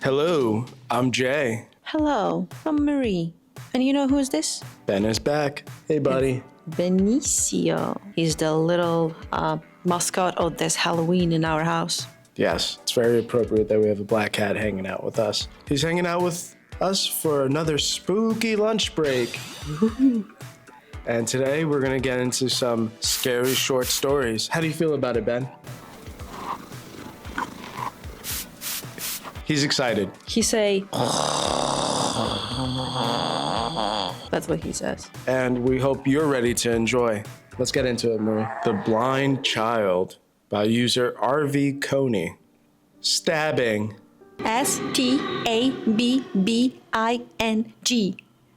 Hello, I'm Jay. Hello, I'm Marie. And you know who is this? Ben is back. Hey, buddy. Benicio. He's the little mascot of this Halloween in our house. Yes, it's very appropriate that we have a black cat hanging out with us. He's hanging out with us for another spooky lunch break. And today we're going to get into some scary short stories. How do you feel about it, Ben? He's excited. He say, that's what he says. And we hope you're ready to enjoy. Let's get into it, Marie. The Blind Child by user RV Coney. Stabbing. Stabbing.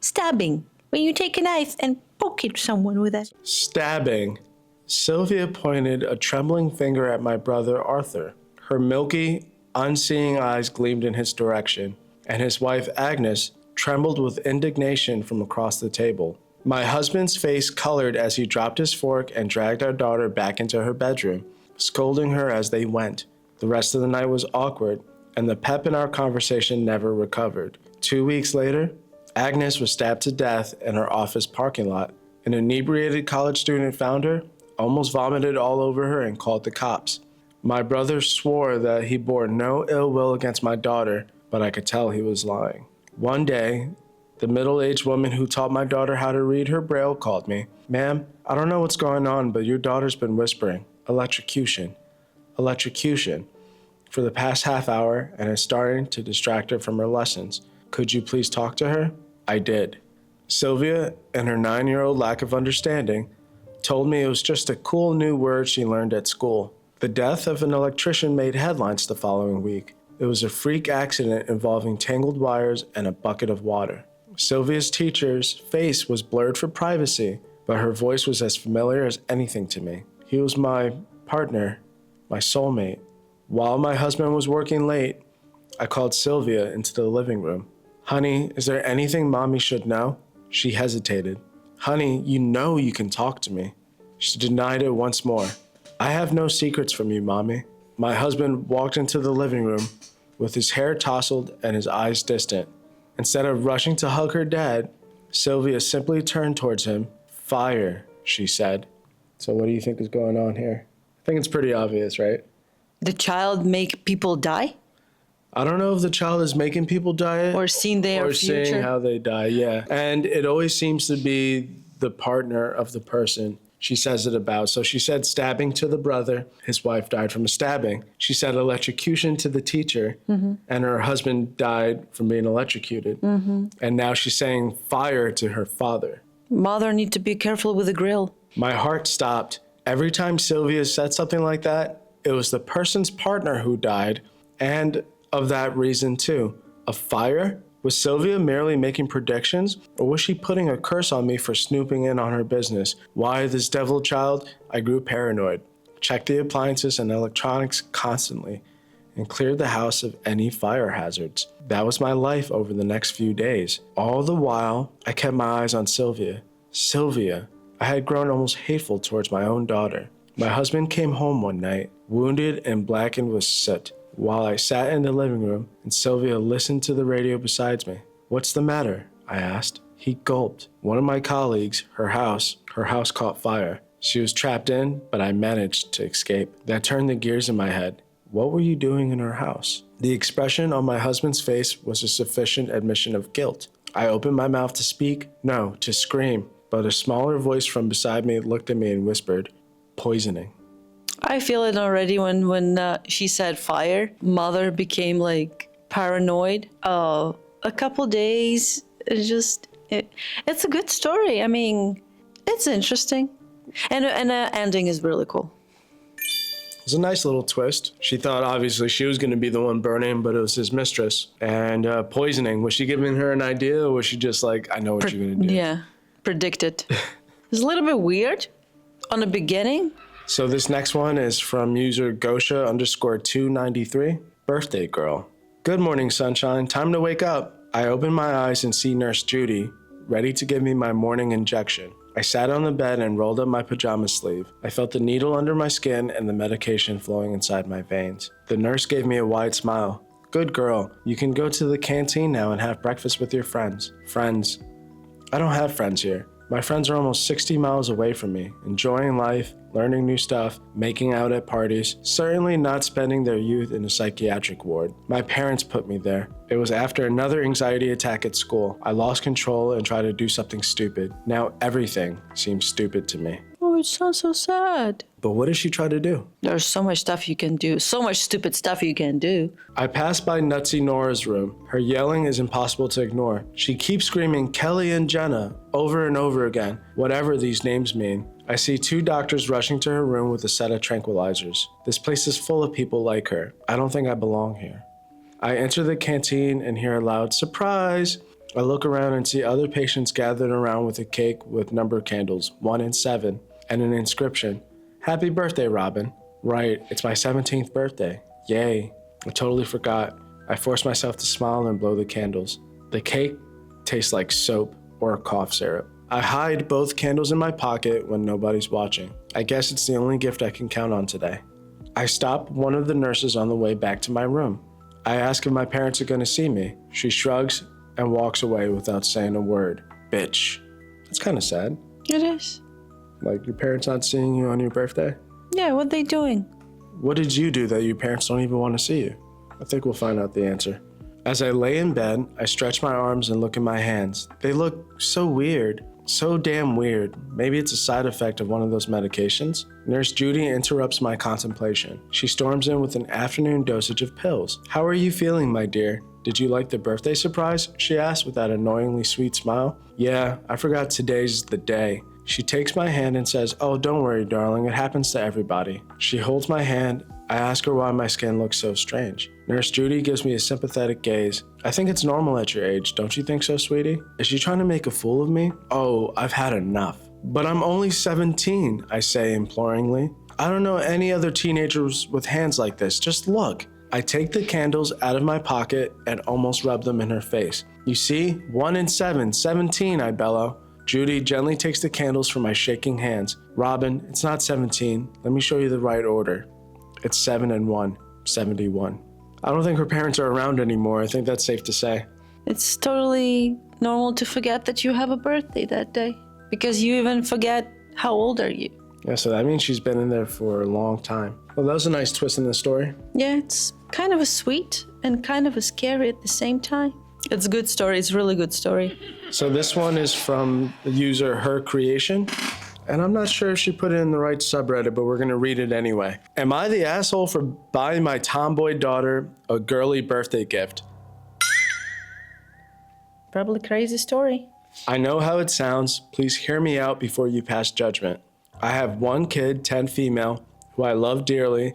Stabbing. When you take a knife and poke at someone with it. Stabbing. Sylvia pointed a trembling finger at my brother Arthur. Her milky, unseeing eyes gleamed in his direction, and his wife Agnes trembled with indignation from across the table. My husband's face colored as he dropped his fork and dragged our daughter back into her bedroom, scolding her as they went. The rest of the night was awkward, and the pep in our conversation never recovered. 2 weeks later, Agnes was stabbed to death in her office parking lot. An inebriated college student found her, almost vomited all over her, and called the cops. My brother swore that he bore no ill will against my daughter, but I could tell he was lying. One day, the middle-aged woman who taught my daughter how to read her braille called me. Ma'am, I don't know what's going on, but your daughter's been whispering, electrocution, electrocution, for the past half hour, and is starting to distract her from her lessons. Could you please talk to her? I did. Sylvia, in her 9-year-old lack of understanding, told me it was just a cool new word she learned at school. The death of an electrician made headlines the following week. It was a freak accident involving tangled wires and a bucket of water. Sylvia's teacher's face was blurred for privacy, but her voice was as familiar as anything to me. He was my partner, my soulmate. While my husband was working late, I called Sylvia into the living room. Honey, is there anything Mommy should know? She hesitated. Honey, you know you can talk to me. She denied it once more. I have no secrets from you, Mommy. My husband walked into the living room with his hair tousled and his eyes distant. Instead of rushing to hug her dad, Sylvia simply turned towards him. Fire, she said. So what do you think is going on here? I think it's pretty obvious, right? The child make people die? I don't know if the child is making people die Or seeing their future? Or seeing how they die, yeah. And it always seems to be the partner of the person she says it about. So she said stabbing to the brother. His wife died from a stabbing. She said electrocution to the teacher, and her husband died from being electrocuted. And now she's saying fire to her father. Mother need to be careful with the grill. My heart stopped. Every time Sylvia said something like that, it was the person's partner who died, and of that reason too. A fire? Was Sylvia merely making predictions, or was she putting a curse on me for snooping in on her business? Why this devil child? I grew paranoid, checked the appliances and electronics constantly, and cleared the house of any fire hazards. That was my life over the next few days. All the while, I kept my eyes on Sylvia. Sylvia. I had grown almost hateful towards my own daughter. My husband came home one night, wounded and blackened with soot, while I sat in the living room and Sylvia listened to the radio beside me. What's the matter? I asked. He gulped. One of my colleagues, her house caught fire. She was trapped in, but I managed to escape. That turned the gears in my head. What were you doing in her house? The expression on my husband's face was a sufficient admission of guilt. I opened my mouth to speak, no, to scream, but a smaller voice from beside me looked at me and whispered, poisoning. I feel it already when she said fire. Mother became like paranoid. A couple days, it's a good story. I mean, it's interesting. And the ending is really cool. It was a nice little twist. She thought obviously she was going to be the one burning, but it was his mistress. And poisoning, was she giving her an idea, or was she just like, I know what you're going to do? Yeah, predicted. It's a little bit weird on the beginning. So this next one is from user Gosha_293, birthday girl. Good morning, sunshine. Time to wake up. I open my eyes and see Nurse Judy, ready to give me my morning injection. I sat on the bed and rolled up my pajama sleeve. I felt the needle under my skin and the medication flowing inside my veins. The nurse gave me a wide smile. Good girl. You can go to the canteen now and have breakfast with your friends. Friends. I don't have friends here. My friends are almost 60 miles away from me, enjoying life, learning new stuff, making out at parties, certainly not spending their youth in a psychiatric ward. My parents put me there. It was after another anxiety attack at school. I lost control and tried to do something stupid. Now everything seems stupid to me. Oh, it sounds so sad. But what does she try to do? There's so much stuff you can do. So much stupid stuff you can do. I pass by Nutsy Nora's room. Her yelling is impossible to ignore. She keeps screaming Kelly and Jenna over and over again, whatever these names mean. I see 2 doctors rushing to her room with a set of tranquilizers. This place is full of people like her. I don't think I belong here. I enter the canteen and hear a loud surprise. I look around and see other patients gathered around with a cake with number candles, 1 and 7, and an inscription. Happy birthday, Robin. Right, it's my 17th birthday. Yay. I totally forgot. I force myself to smile and blow the candles. The cake tastes like soap or a cough syrup. I hide both candles in my pocket when nobody's watching. I guess it's the only gift I can count on today. I stop one of the nurses on the way back to my room. I ask if my parents are going to see me. She shrugs and walks away without saying a word. Bitch. That's kind of sad. It is. Like your parents not seeing you on your birthday? Yeah, what they doing? What did you do that your parents don't even want to see you? I think we'll find out the answer. As I lay in bed, I stretch my arms and look at my hands. They look so weird. So damn weird. Maybe it's a side effect of one of those medications. Nurse Judy interrupts my contemplation. She storms in with an afternoon dosage of pills. How are you feeling, my dear? Did you like the birthday surprise? She asked with that annoyingly sweet smile. Yeah, I forgot today's the day. She takes my hand and says, oh, don't worry, darling. It happens to everybody. She holds my hand. I ask her why my skin looks so strange. Nurse Judy gives me a sympathetic gaze. I think it's normal at your age, don't you think so, sweetie? Is she trying to make a fool of me? Oh, I've had enough. But I'm only 17, I say imploringly. I don't know any other teenagers with hands like this. Just look. I take the candles out of my pocket and almost rub them in her face. You see? 1 and 7, 17, I bellow. Judy gently takes the candles from my shaking hands. Robin, it's not 17. Let me show you the right order. It's 7 and 1, 71. I don't think her parents are around anymore. I think that's safe to say. It's totally normal to forget that you have a birthday that day. Because you even forget how old are you. Yeah, so that means she's been in there for a long time. Well, that was a nice twist in the story. Yeah, it's kind of a sweet and kind of a scary at the same time. It's a good story. It's a really good story. So this one is from the user Her Creation. And I'm not sure if she put it in the right subreddit, but we're going to read it anyway. Am I the asshole for buying my tomboy daughter a girly birthday gift? Probably crazy story. I know how it sounds. Please hear me out before you pass judgment. I have 1 kid, 10 female, who I love dearly,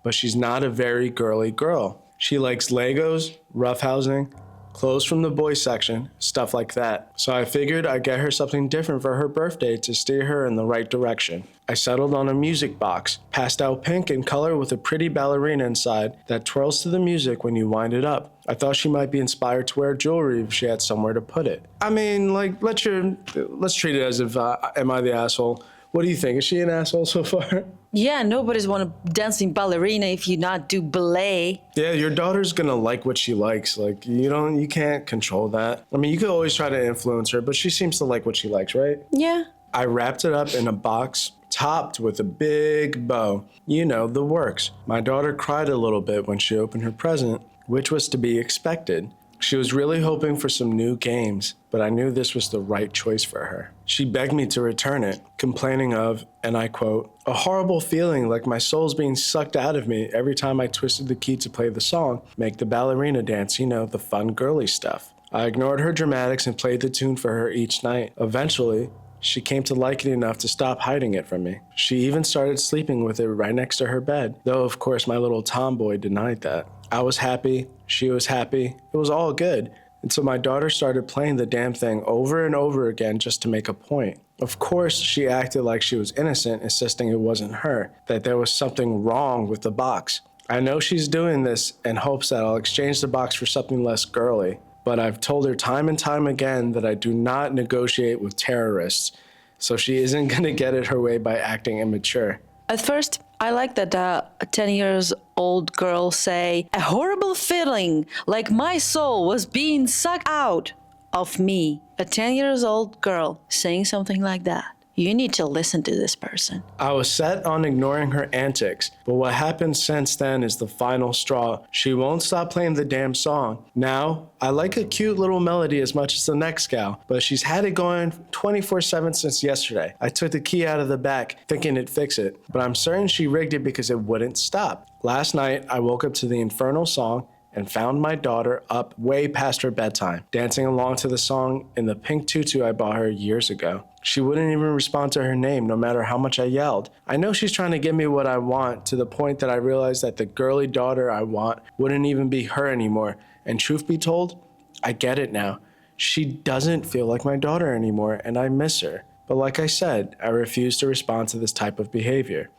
but she's not a very girly girl. She likes Legos, roughhousing, clothes from the boys section, stuff like that. So I figured I'd get her something different for her birthday to steer her in the right direction. I settled on a music box, pastel pink in color with a pretty ballerina inside that twirls to the music when you wind it up. I thought she might be inspired to wear jewelry if she had somewhere to put it. I mean, like, let's treat it as if, am I the asshole? What do you think? Is she an asshole so far? Yeah, nobody's want to dancing ballerina if you not do ballet. Yeah, your daughter's gonna like what she likes. Like, you can't control that. I mean, you could always try to influence her, but she seems to like what she likes, right? Yeah. I wrapped it up in a box topped with a big bow. You know, the works. My daughter cried a little bit when she opened her present, which was to be expected. She was really hoping for some new games, but I knew this was the right choice for her. She begged me to return it, complaining of, and I quote, a horrible feeling like my soul's being sucked out of me every time I twisted the key to play the song, make the ballerina dance, the fun girly stuff. I ignored her dramatics and played the tune for her each night. Eventually, she came to like it enough to stop hiding it from me. She even started sleeping with it right next to her bed, though of course my little tomboy denied that. I was happy, she was happy, it was all good, until my daughter started playing the damn thing over and over again just to make a point. Of course, she acted like she was innocent, insisting it wasn't her, that there was something wrong with the box. I know she's doing this in hopes that I'll exchange the box for something less girly, but I've told her time and time again that I do not negotiate with terrorists, so she isn't gonna get it her way by acting immature. At first, I like that a 10 years old girl say, a horrible feeling like my soul was being sucked out of me. A 10 years old girl saying something like that. You need to listen to this person. I was set on ignoring her antics, but what happened since then is the final straw. She won't stop playing the damn song. Now, I like a cute little melody as much as the next gal, but she's had it going 24/7 since yesterday. I took the key out of the back, thinking it'd fix it, but I'm certain she rigged it because it wouldn't stop. Last night, I woke up to the infernal song and found my daughter up way past her bedtime, dancing along to the song in the pink tutu I bought her years ago. She wouldn't even respond to her name no matter how much I yelled. I know she's trying to give me what I want, to the point that I realized that the girly daughter I want wouldn't even be her anymore. And truth be told, I get it now. She doesn't feel like my daughter anymore, and I miss her. But like I said, I refuse to respond to this type of behavior.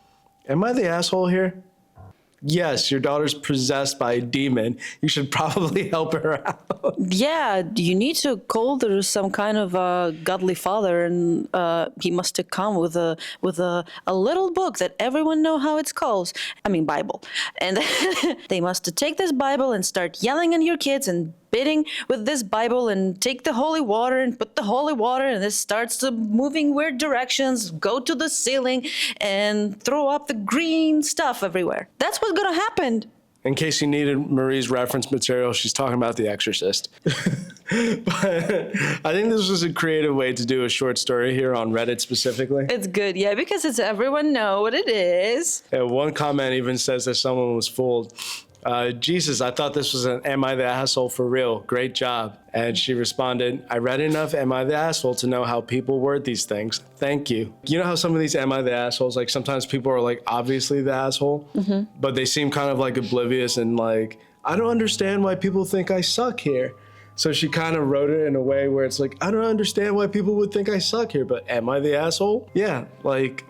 Am I the asshole here? Yes, your daughter's possessed by a demon. You should probably help her out. Yeah, you need to call there some kind of godly father, and he must have come with a little book that everyone know how it's called. I mean, Bible. And they must take this Bible and start yelling at your kids and bidding with this Bible and take the holy water and put the holy water, and this starts to moving weird directions, go to the ceiling and throw up the green stuff everywhere. That's what's gonna happen. In case you needed Marie's reference material, she's talking about The Exorcist. But I think this was a creative way to do a short story here on Reddit specifically. It's good, yeah, because it's everyone know what it is. And one comment even says that someone was fooled. Jesus, I thought this was an Am I the Asshole for real? Great job. And she responded, I read enough Am I the Asshole to know how people word these things. Thank you. You know how some of these Am I the Assholes, like sometimes people are like obviously the asshole, but they seem kind of like oblivious and like, I don't understand why people think I suck here. So she kind of wrote it in a way where it's like, I don't understand why people would think I suck here, but am I the asshole? Yeah, like,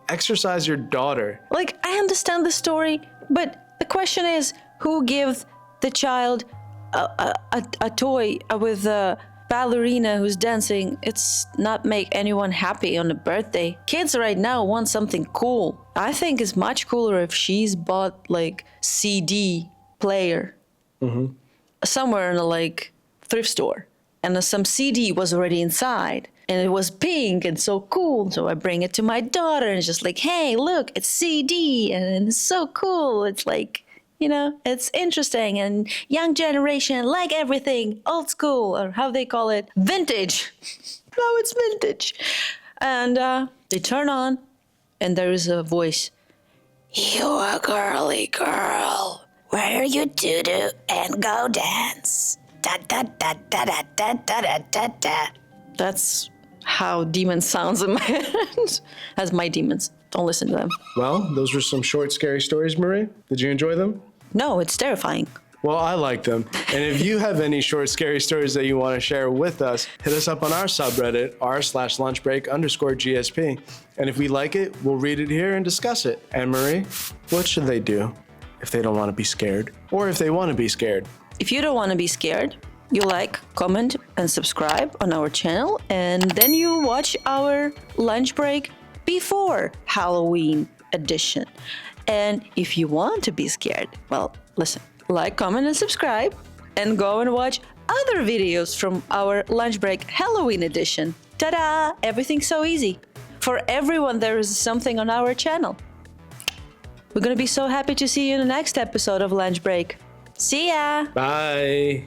exercise your daughter. Like, I understand the story, but the question is, who gives the child a toy with a ballerina who's dancing? It's not make anyone happy on a birthday. Kids right now want something cool. I think it's much cooler if she's bought like CD player somewhere in a like thrift store, and some CD was already inside. And it was pink and so cool. So I bring it to my daughter and it's just like, hey, look, it's CD and it's so cool. It's like, you know, it's interesting and young generation, like everything, old school, or how they call it, vintage. No, it's vintage. And they turn on and there is a voice. You a girly girl. Wear your doo-doo and go dance. Da da da da da da da da da. That's how demons sounds in my head. As my demons. Don't listen to them. Well, those were some short, scary stories, Marie. Did you enjoy them? No, it's terrifying. Well, I like them. And if you have any short, scary stories that you want to share with us, hit us up on our subreddit, r/lunchbreak_GSP. And if we like it, we'll read it here and discuss it. And Marie, what should they do if they don't want to be scared? Or if they want to be scared? If you don't want to be scared, you like, comment, and subscribe on our channel, and then you watch our lunch break before Halloween edition. And if you want to be scared, well, listen, like, comment, and subscribe, and go and watch other videos from our lunch break Halloween edition. Ta-da! Everything's so easy. For everyone, there is something on our channel. We're gonna be so happy to see you in the next episode of Lunch Break. See ya! Bye.